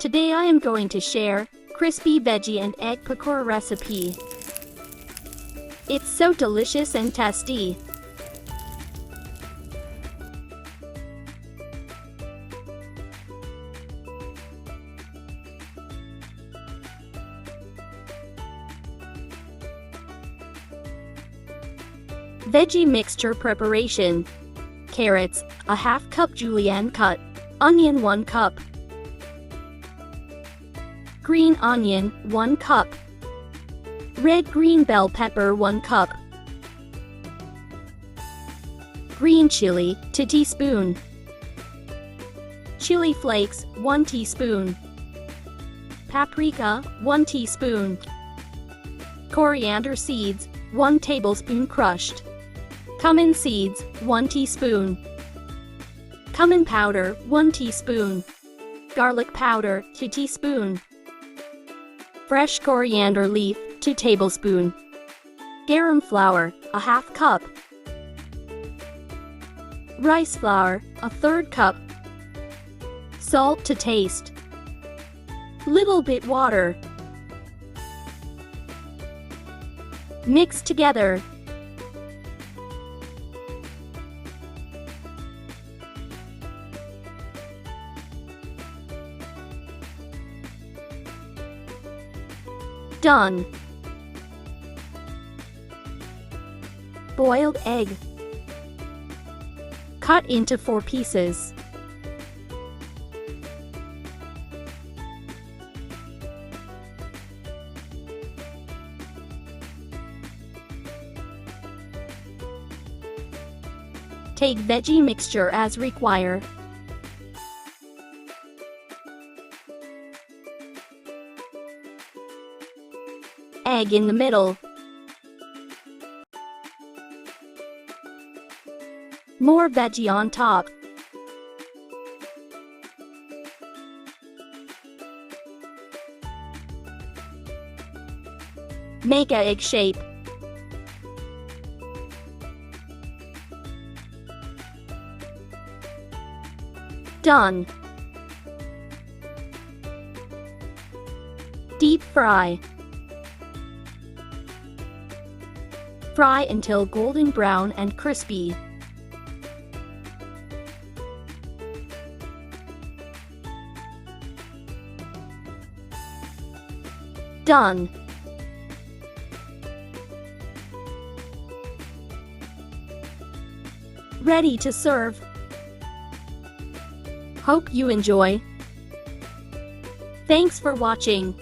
Today I am going to share crispy veggie and egg pakora recipe. It's so delicious and tasty. Veggie mixture preparation. Carrots, a half cup julienne cut. Onion 1 cup. Green onion, 1 cup. Red green bell pepper, 1 cup. Green chili, 2 teaspoon. Chili flakes, 1 teaspoon. Paprika, 1 teaspoon. Coriander seeds, 1 tablespoon crushed. Cumin seeds, 1 teaspoon. Cumin powder, 1 teaspoon. Garlic powder, 2 teaspoon. Fresh coriander leaf, 2 tablespoon. Garam flour, a half cup. Rice flour, a third cup. Salt to taste. Little bit water. Mix together. Done. Boiled egg. Cut into 4 pieces. Take veggie mixture as required. Egg in the middle. More veggie on top. Make a egg shape. Done. Deep fry. Fry until golden brown and crispy. Done. Ready to serve. Hope you enjoy. Thanks for watching.